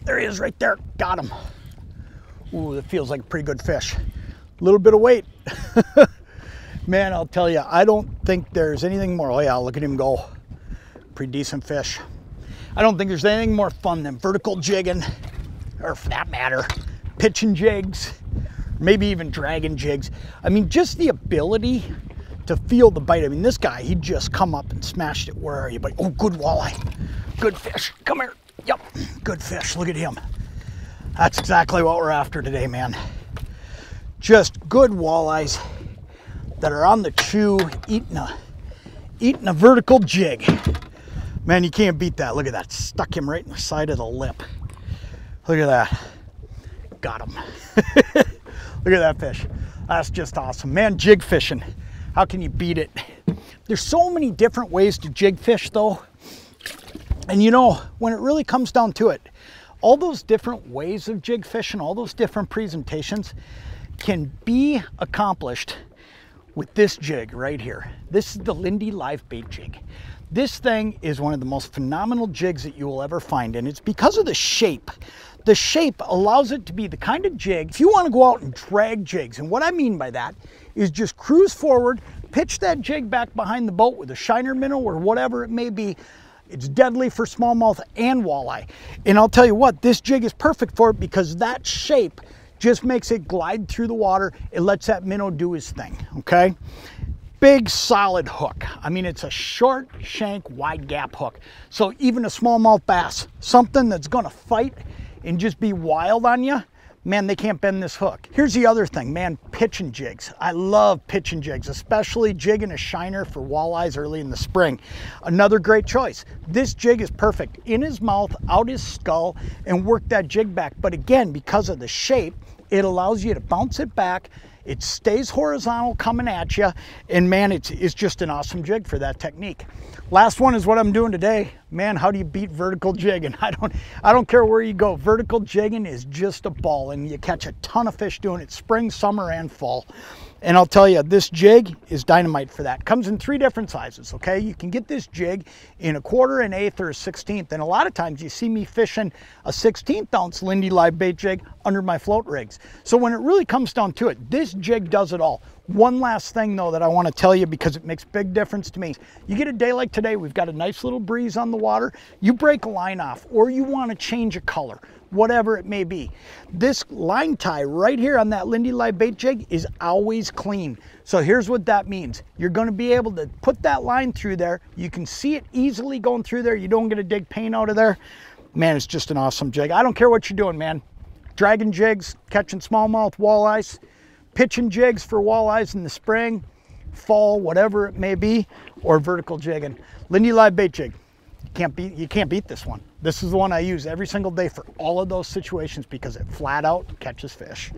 There he is right there. Got him. Ooh, that feels like a pretty good fish. A little bit of weight. Man, I'll tell you, I don't think there's anything more. Oh yeah, look at him go. Pretty decent fish. I don't think there's anything more fun than vertical jigging, or for that matter, pitching jigs, maybe even dragging jigs. I mean, just the ability to feel the bite. I mean, this guy, he just come up and smashed it. Where are you, buddy? Oh, good walleye. Good fish. Come here. Yep, good fish. Look at him. That's exactly what we're after today, man. Just good walleyes that are on the chew, eating a vertical jig. Man, you can't beat that. Look at that. Stuck him right in the side of the lip. Look at that. Got him. Look at that fish. That's just awesome. Man, jig fishing. How can you beat it? There's so many different ways to jig fish though. And you know, when it really comes down to it, all those different ways of jig fishing, all those different presentations can be accomplished with this jig right here. This is the Lindy Live Bait Jig. This thing is one of the most phenomenal jigs that you will ever find, and it's because of the shape. The shape allows it to be the kind of jig, if you want to go out and drag jigs, and what I mean by that is just cruise forward, pitch that jig back behind the boat with a shiner minnow or whatever it may be. It's deadly for smallmouth and walleye. And I'll tell you what, this jig is perfect for it because that shape just makes it glide through the water. It lets that minnow do his thing, okay? Big solid hook. I mean, it's a short shank, wide gap hook. So even a smallmouth bass, something that's gonna fight and just be wild on you, man, they can't bend this hook. Here's the other thing, man, pitching jigs. I love pitching jigs, especially jigging a shiner for walleyes early in the spring. Another great choice. This jig is perfect. In his mouth, out his skull, and work that jig back. But again, because of the shape, it allows you to bounce it back. It stays horizontal coming at you, and man, it's just an awesome jig for that technique. Last one is what I'm doing today. Man, how do you beat vertical jigging? I don't care where you go. Vertical jigging is just a ball, and you catch a ton of fish doing it spring, summer, and fall. And I'll tell you, this jig is dynamite for that. Comes in 3 different sizes, okay? You can get this jig in a 1/4, an 1/8, or a 1/16. And a lot of times you see me fishing a 1/16 ounce Lindy Live Bait Jig under my float rigs. So when it really comes down to it, this jig does it all. One last thing though that I want to tell you, because it makes big difference to me. You get a day like today, we've got a nice little breeze on the water. You break a line off, or you want to change a color, whatever it may be. This line tie right here on that Lindy Live Bait Jig is always clean. So here's what that means. You're going to be able to put that line through there. You can see it easily going through there. You don't get a dig paint out of there. Man, it's just an awesome jig. I don't care what you're doing, man. Dragging jigs, catching smallmouth walleyes, pitching jigs for walleyes in the spring, fall, whatever it may be, or vertical jigging. Lindy Live Bait Jig. You can't beat this one. This is the one I use every single day for all of those situations because it flat out catches fish.